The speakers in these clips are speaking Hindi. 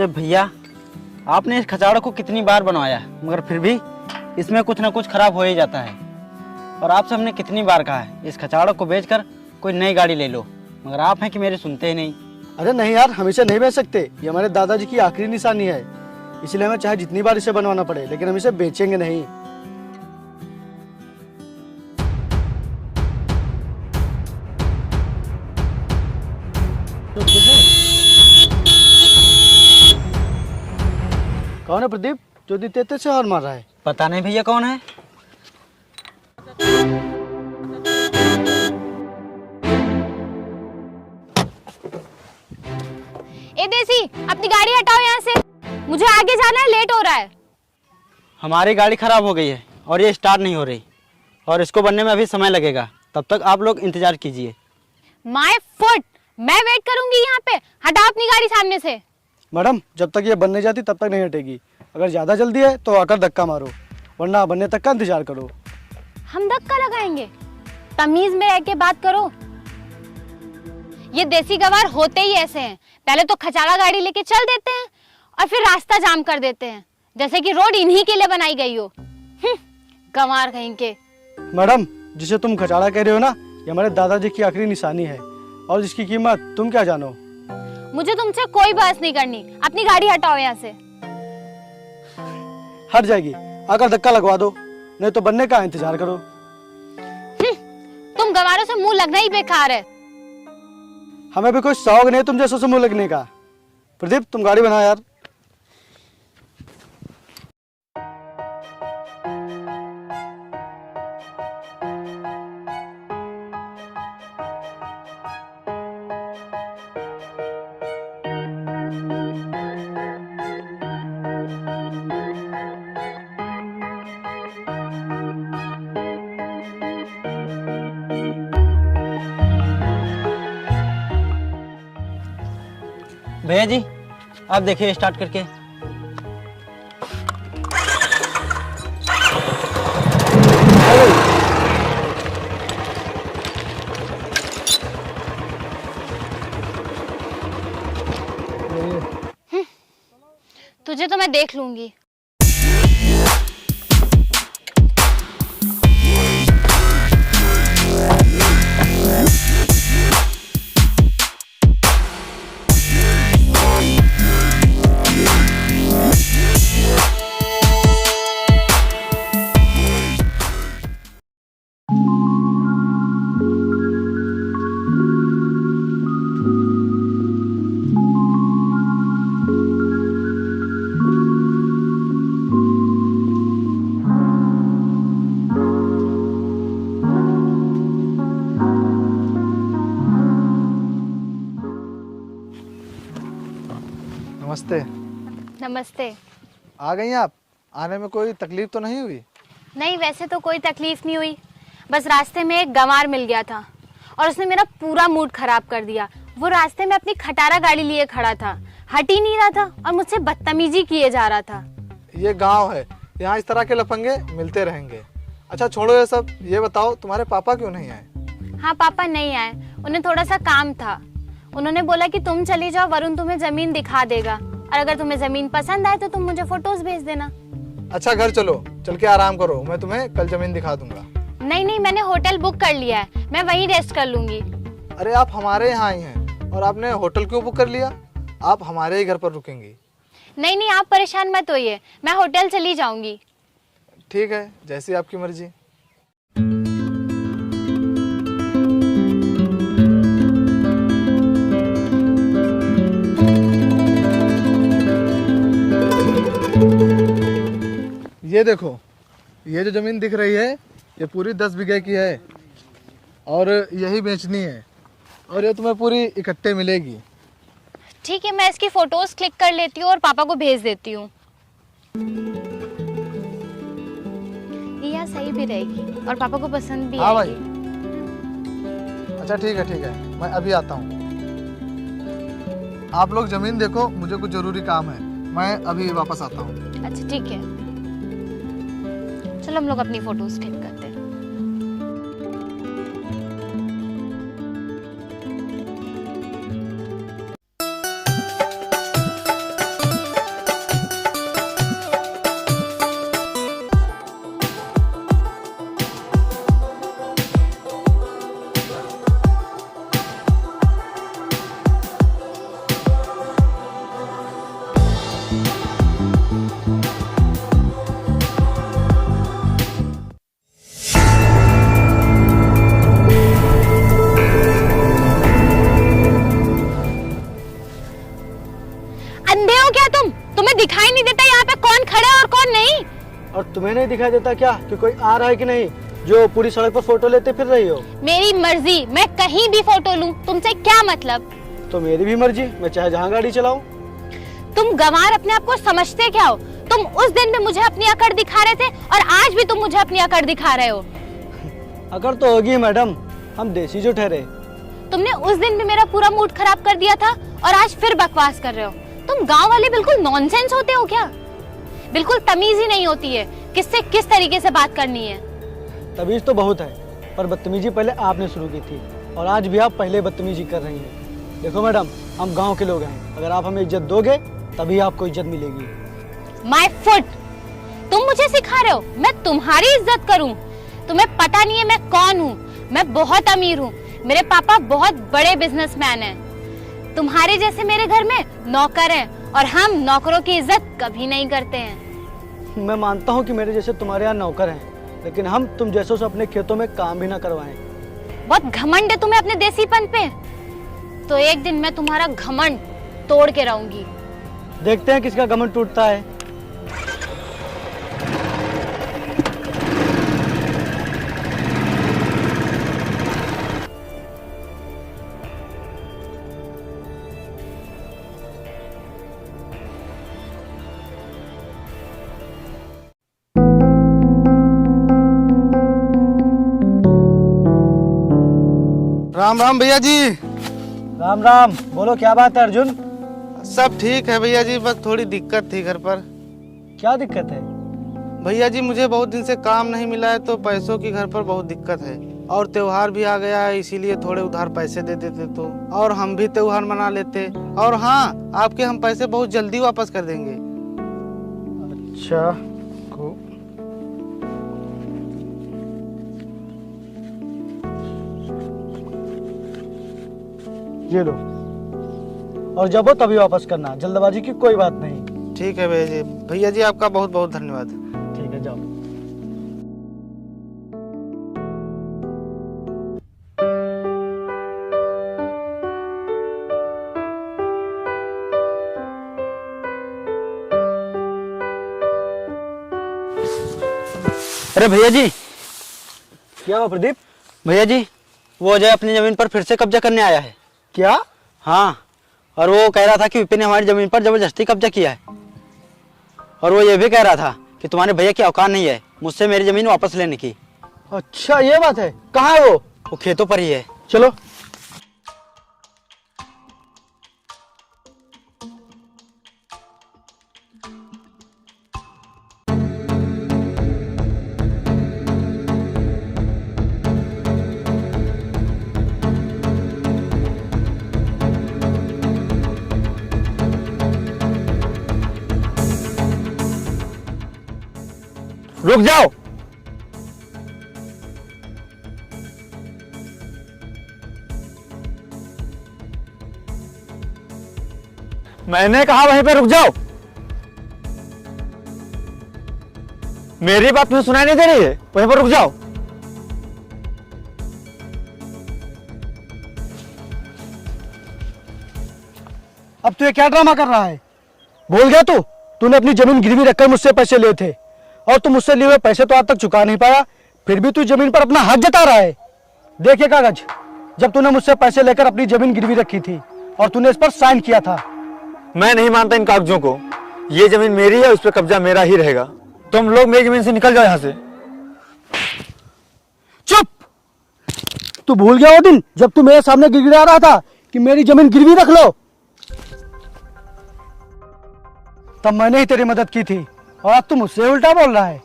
अरे भैया, आपने इस खचाड़ा को कितनी बार बनवाया मगर फिर भी इसमें कुछ ना कुछ खराब हो ही जाता है। और आपसे हमने कितनी बार कहा है इस खचाड़ा को बेचकर कोई नई गाड़ी ले लो, मगर आप हैं कि मेरे सुनते ही नहीं। अरे नहीं यार, हमेशा नहीं बेच सकते। ये हमारे दादाजी की आखिरी निशानी है, इसलिए हमें चाहे जितनी बार इसे बनवाना पड़े, लेकिन हम इसे बेचेंगे नहीं। कौन है प्रदीप जो इतने से हार मार रहा है? पता नहीं भैया कौन है। ए देसी, अपनी गाड़ी हटाओ यहाँ से, मुझे आगे जाना है, लेट हो रहा है। हमारी गाड़ी खराब हो गई है और ये स्टार्ट नहीं हो रही, और इसको बनने में अभी समय लगेगा। तब तक आप लोग इंतजार कीजिए। माय फुट, मैं वेट करूंगी यहाँ पे। हटाओ अपनी गाड़ी सामने से। मैडम, जब तक ये बनने जाती तब तक नहीं हटेगी। अगर ज्यादा जल्दी है तो आकर धक्का मारो, वरना बनने तक का इंतजार करो। हम धक्का लगाएंगे? तमीज में रह के बात करो। ये देसी गवार होते ही ऐसे हैं, पहले तो खचाड़ा गाड़ी लेके चल देते हैं और फिर रास्ता जाम कर देते हैं, जैसे कि रोड इन्हीं के लिए बनाई गई हो। गंवार कहीं के। मैडम, जिसे तुम खचाड़ा कह रहे हो ना, ये हमारे दादाजी की आखिरी निशानी है, और जिसकी कीमत तुम क्या जानो। मुझे तुमसे कोई बहस नहीं करनी, अपनी गाड़ी हटाओ यहाँ से। हट जाएगी, आकर धक्का लगवा दो, नहीं तो बनने का इंतजार करो। तुम गंवारों से मुंह लगना ही बेकार है। हमें भी कोई शौक नहीं तुम जैसों से मुंह लगने का। प्रदीप, तुम गाड़ी बनाओ यार। भैया जी, आप देखिए स्टार्ट करके। तुझे तो मैं देख लूंगी। नमस्ते। नमस्ते। आ गई आप? आने में कोई तकलीफ तो नहीं हुई? नहीं, वैसे तो कोई तकलीफ नहीं हुई, बस रास्ते में एक गंवार मिल गया था और उसने मेरा पूरा मूड खराब कर दिया। वो रास्ते में अपनी खटारा गाड़ी लिए खड़ा था, हट ही नहीं रहा था और मुझसे बदतमीजी किए जा रहा था। ये गांव है, यहाँ इस तरह के लफंगे मिलते रहेंगे। अच्छा छोड़ो ये सब, ये बताओ तुम्हारे पापा क्यों नहीं आए? हाँ, पापा नहीं आए, उन्हें थोड़ा सा काम था। उन्होंने बोला कि तुम चली जाओ, वरुण तुम्हें जमीन दिखा देगा, और अगर तुम्हें जमीन पसंद आए तो तुम मुझे फोटोज भेज देना। अच्छा घर चलो, चल के आराम करो, मैं तुम्हें कल जमीन दिखा दूंगा। नहीं नहीं, मैंने होटल बुक कर लिया है, मैं वहीं रेस्ट कर लूंगी। अरे आप हमारे यहाँ आई हैं और आपने होटल क्यों बुक कर लिया? आप हमारे ही घर पर रुकेंगी। नहीं नहीं, आप परेशान मत होइए, मैं होटल चली जाऊंगी। ठीक है, जैसी आपकी मर्जी। ये देखो, ये जो जमीन दिख रही है ये पूरी 10 बीघे की है और यही बेचनी है, और ये तुम्हें पूरी इकट्ठे मिलेगी। ठीक है, मैं इसकी फोटोज क्लिक कर लेती हूँ और पापा को भेज देती हूँ। यह सही भी रहेगी और पापा को पसंद भी हाँ आएगी। भाई, अच्छा ठीक है, मैं अभी आता हूँ। आप लोग जमीन देखो, मुझे कुछ जरूरी काम है, मैं अभी वापस आता हूँ। अच्छा ठीक है, चलो हम लोग अपनी फोटोज क्लिक करते हैं। और तुम्हें नहीं दिखाई देता क्या कि कोई आ रहा है कि नहीं, जो पूरी सड़क पर फोटो लेते फिर रही हो? मेरी मर्जी, मैं कहीं भी फोटो लूं, तुमसे क्या मतलब? तो मेरी भी मर्जी, मैं चाहे जहाँ गाड़ी चलाऊं। तुम गंवार अपने आप को समझते क्या हो? तुम उस दिन भी मुझे अपनी अकड़ दिखा रहे थे और आज भी तुम मुझे अपनी अकड़ दिखा रहे हो। अकड़ तो होगी मैडम, हम देसी जो ठहरे। तुमने उस दिन भी मेरा पूरा मूड खराब कर दिया था और आज फिर बकवास कर रहे हो। तुम गांव वाले बिल्कुल नॉनसेंस होते हो क्या? बिल्कुल तमीज ही नहीं होती है किससे किस तरीके से बात करनी है। तमीज तो बहुत है, पर बदतमीजी पहले आपने शुरू की थी और आज भी आप पहले बदतमीजी कर रही हैं। देखो मैडम, हम गांव के लोग हैं, अगर आप हमें इज्जत दोगे तभी आपको इज्जत मिलेगी। माय फुट, तुम मुझे सिखा रहे हो मैं तुम्हारी इज्जत करूं? तुम्हें पता नहीं है मैं कौन हूँ। मैं बहुत अमीर हूँ, मेरे पापा बहुत बड़े बिजनेसमैन हैं। तुम्हारे जैसे मेरे घर में नौकर हैं और हम नौकरों की इज्जत कभी नहीं करते हैं। मैं मानता हूँ कि मेरे जैसे तुम्हारे यहाँ नौकर हैं, लेकिन हम तुम जैसों से अपने खेतों में काम भी ना करवाएं। बहुत घमंड है तुम्हें अपने देसीपन पे, तो एक दिन मैं तुम्हारा घमंड तोड़ के रहूंगी। देखते हैं किसका घमंड टूटता है। राम राम भैया जी। राम राम, बोलो क्या बात है अर्जुन? सब ठीक है भैया जी, बस थोड़ी दिक्कत थी घर पर। क्या दिक्कत है? भैया जी मुझे बहुत दिन से काम नहीं मिला है, तो पैसों की घर पर बहुत दिक्कत है और त्योहार भी आ गया है, इसीलिए थोड़े उधार पैसे दे देते तो और हम भी त्योहार मना लेते। और हाँ, आपके हम पैसे बहुत जल्दी वापस कर देंगे। अच्छा, ये लो, और जब हो तभी वापस करना, जल्दबाजी की कोई बात नहीं। ठीक है भैया जी। भैया जी आपका बहुत बहुत धन्यवाद। ठीक है, जाओ। अरे भैया जी। क्या हुआ प्रदीप? भैया जी, वो अजय अपनी जमीन पर फिर से कब्जा करने आया है। क्या? हाँ, और वो कह रहा था कि विपिन ने हमारी जमीन पर जबरदस्ती कब्जा किया है, और वो ये भी कह रहा था कि तुम्हारे भैया की औकात नहीं है मुझसे मेरी जमीन वापस लेने की। अच्छा, ये बात है। कहाँ है वो? वो खेतों पर ही है। चलो। रुक जाओ। मैंने कहा वहीं पे रुक जाओ। मेरी बात तुम्हें सुनाई नहीं दे रही है? वहीं पर रुक जाओ। अब तू ये क्या ड्रामा कर रहा है? भूल गया तू? तूने अपनी जमीन गिरवी रखकर मुझसे पैसे लिए थे और तू मुझसे लिए हुए पैसे तो आज तक चुका नहीं पाया, फिर भी तू जमीन पर अपना हक जता रहा है। देखिए कागज, जब तूने मुझसे पैसे लेकर अपनी जमीन गिरवी रखी थी और तूने इस पर साइन किया था। मैं नहीं मानता इन कागजों को। ये जमीन मेरी है, उस पर कब्जा मेरा ही रहेगा। तुम लोग मेरी जमीन से निकल जाओ यहाँ से। चुप! तू भूल गया वो दिन जब तू मेरे सामने गिड़गिड़ा रहा था कि मेरी जमीन गिरवी रख लो? तब मैंने ही तेरी मदद की थी और आज तू मुझसे उल्टा बोल रहा है।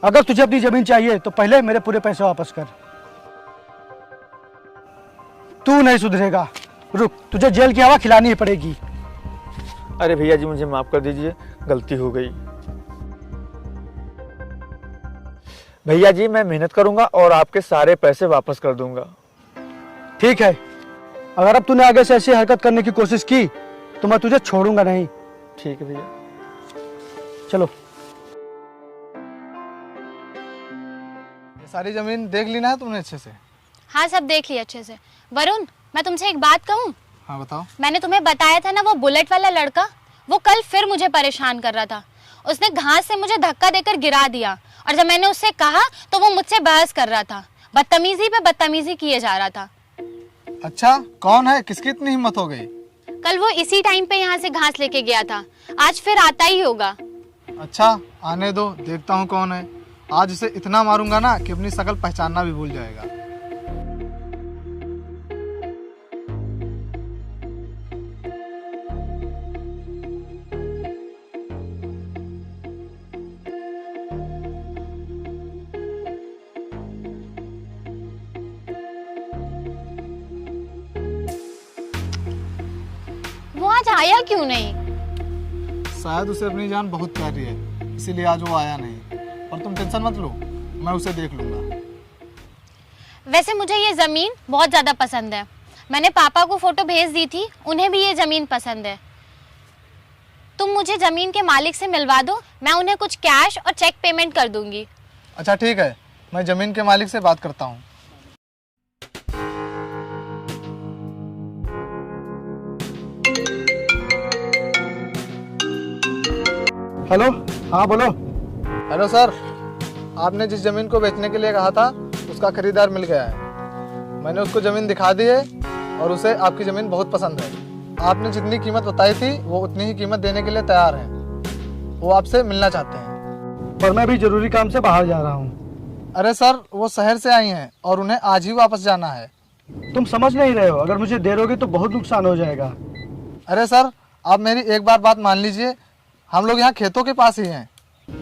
अगर तुझे अपनी जमीन चाहिए तो पहले मेरे पूरे पैसे वापस कर। तू नहीं सुधरेगा। रुक, तुझे जेल की हवा खिलानी ही पड़ेगी। अरे भैया जी, मुझे माफ कर दीजिए, गलती हो गई। भैया जी, मैं मेहनत करूंगा और आपके सारे पैसे वापस कर दूंगा। ठीक है, अगर अब तूने आगे से ऐसी हरकत करने की कोशिश की तो मैं तुझे छोड़ूंगा नहीं। ठीक है भैया। चलो। ये सारी जमीन देख ली ना तुमने अच्छे से? हाँ, सब देख लिया अच्छे से। वरुण, मैं तुमसे एक बात कहूँ? हाँ बताओ। मैंने तुम्हें बताया था ना, वो बुलेट वाला लड़का वो कल फिर मुझे परेशान कर रहा था उसने घास से मुझे धक्का देकर गिरा दिया और जब मैंने उससे कहा तो वो मुझसे बहस कर रहा था, बदतमीजी पे बदतमीजी किए जा रहा था। अच्छा, कौन है? किसकी इतनी हिम्मत हो गई? कल वो इसी टाइम पे यहाँ से घास लेके गया था, आज फिर आता ही होगा। अच्छा, आने दो, देखता हूँ कौन है। आज उसे इतना मारूंगा ना कि अपनी शक्ल पहचानना भी भूल जाएगा। वो आज आया क्यों नहीं? शायद उसे अपनी जान बहुत प्यारी है, इसीलिए आज वो आया नहीं। और तुम टेंशन मत लो, मैं उसे देख लूंगा। वैसे मुझे ये जमीन बहुत ज्यादा पसंद है। मैंने पापा को फोटो भेज दी थी, उन्हें भी ये जमीन पसंद है। तुम मुझे जमीन के मालिक से मिलवा दो, मैं उन्हें कुछ कैश और चेक पेमेंट कर दूंगी। अच्छा ठीक है, मैं जमीन के मालिक से बात करता हूँ। हेलो, हाँ बोलो। हेलो सर, आपने जिस जमीन को बेचने के लिए कहा था उसका खरीदार मिल गया है। मैंने उसको जमीन दिखा दी है और उसे आपकी जमीन बहुत पसंद है। आपने जितनी कीमत बताई थी वो उतनी ही कीमत देने के लिए तैयार हैं। वो आपसे मिलना चाहते हैं। पर मैं भी जरूरी काम से बाहर जा रहा हूँ। अरे सर, वो शहर से आई हैं और उन्हें आज ही वापस जाना है। तुम समझ नहीं रहे हो, अगर मुझे देर होगी तो बहुत नुकसान हो जाएगा। अरे सर, आप मेरी एक बार बात मान लीजिए, हम लोग यहाँ खेतों के पास ही हैं।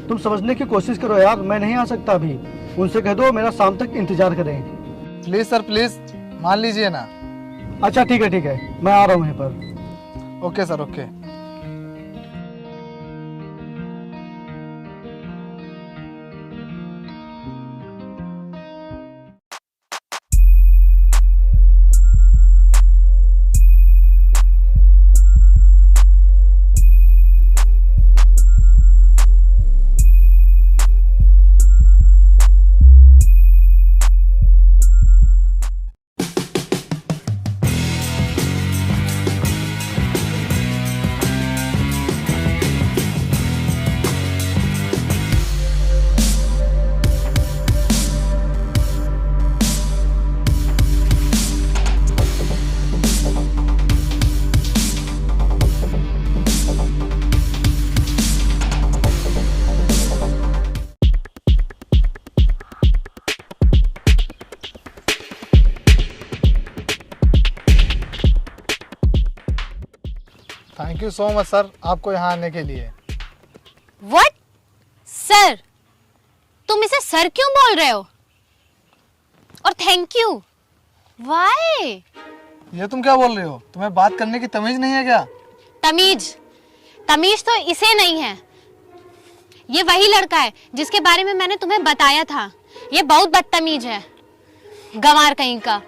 तुम समझने की कोशिश करो यार, मैं नहीं आ सकता अभी। उनसे कह दो मेरा शाम तक इंतजार करें। प्लीज सर, प्लीज मान लीजिए ना। अच्छा ठीक है, मैं आ रहा हूँ यहीं पर। Okay sir, okay. Thank you so much sir, आपको यहाँ आने के लिए। व्हाट? सर? तुम इसे सर क्यों बोल रहे हो? और थैंक यू व्हाई? ये तुम क्या बोल रही हो? तुम्हें बात करने की तमीज नहीं है क्या? तमीज तो इसे नहीं है। ये वही लड़का है जिसके बारे में मैंने तुम्हें बताया था। ये बहुत बदतमीज है, गंवार कहीं का।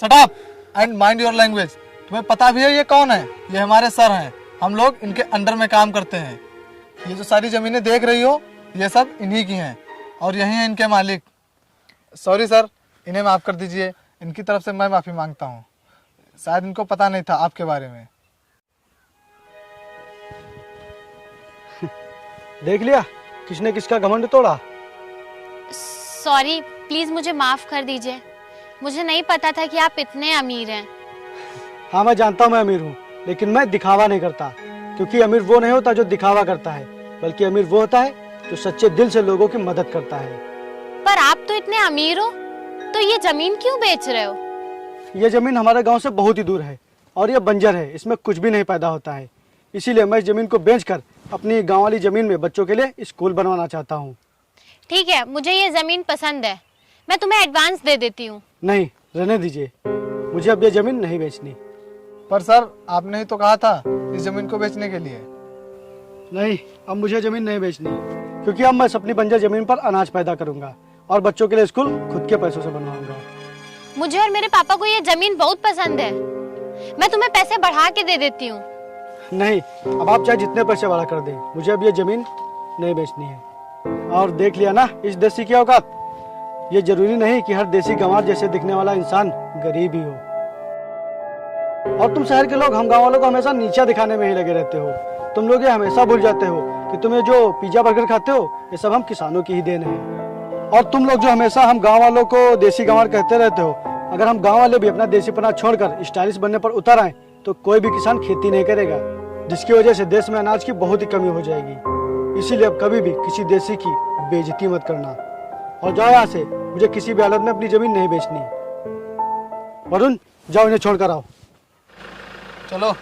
Shut up and mind your language. तुम्हें पता भी है ये कौन है? ये हमारे सर हैं, हम लोग इनके अंडर में काम करते हैं। ये जो सारी जमीनें देख रही हो ये सब इन्हीं की हैं और यही हैं इनके मालिक। सॉरी सर, इन्हें माफ़ कर दीजिए। इनकी तरफ से मैं माफ़ी मांगता हूँ। शायद इनको पता नहीं था आपके बारे में। देख लिया किसने किसका घमंड तोड़ा। सॉरी, प्लीज मुझे माफ कर दीजिए। मुझे नहीं पता था कि आप इतने अमीर हैं। हाँ मैं जानता हूँ मैं अमीर हूँ, लेकिन मैं दिखावा नहीं करता, क्योंकि अमीर वो नहीं होता जो दिखावा करता है, बल्कि अमीर वो होता है जो सच्चे दिल से लोगों की मदद करता है। पर आप तो इतने अमीर हो, तो ये जमीन क्यों बेच रहे हो? ये जमीन हमारे गांव से बहुत ही दूर है और ये बंजर है, इसमें कुछ भी नहीं पैदा होता है। इसीलिए मैं इस जमीन को बेचकर अपनी गांव वाली जमीन में बच्चों के लिए स्कूल बनवाना चाहता हूँ। ठीक है, मुझे ये जमीन पसंद है, मैं तुम्हें एडवांस दे देती हूँ। नहीं, रहने दीजिए, मुझे अब ये जमीन नहीं बेचनी। पर सर, आपने ही तो कहा था इस जमीन को बेचने के लिए। नहीं, अब मुझे जमीन नहीं बेचनी, क्योंकि अब मैं अपनी बंजर जमीन पर अनाज पैदा करूंगा और बच्चों के लिए स्कूल खुद के पैसों से बनवाऊंगा। मुझे और मेरे पापा को ये जमीन बहुत पसंद है, मैं तुम्हें पैसे बढ़ा के दे देती हूँ। नहीं, अब आप चाहे जितने पैसे बढ़ा कर दें, मुझे अब ये जमीन नहीं बेचनी है। और देख लिया ना इस देसी की औकात। ये जरूरी नहीं कि हर देसी गंवार जैसे दिखने वाला इंसान गरीब ही हो। और तुम शहर के लोग हम गाँव वालों को हमेशा नीचा दिखाने में ही लगे रहते हो। तुम लोग ये हमेशा भूल जाते हो कि तुम ये जो पिज्जा बर्गर खाते हो ये सब हम किसानों की ही देन है। और तुम लोग जो हमेशा हम गांव वालों को देसी गंवार कहते रहते हो, अगर हम गांव वाले भी अपना देसीपना छोड़कर स्टाइलिश बनने पर उतर आए तो कोई भी किसान खेती नहीं करेगा, जिसकी वजह से देश में अनाज की बहुत ही कमी हो जाएगी। इसीलिए अब कभी भी किसी देसी की बेइज्जती मत करना। और जाओ यहाँ से, मुझे किसी भी हालत में अपनी जमीन नहीं बेचनी। वरुण, जाओ इन्हें छोड़ कर आओ। चलो।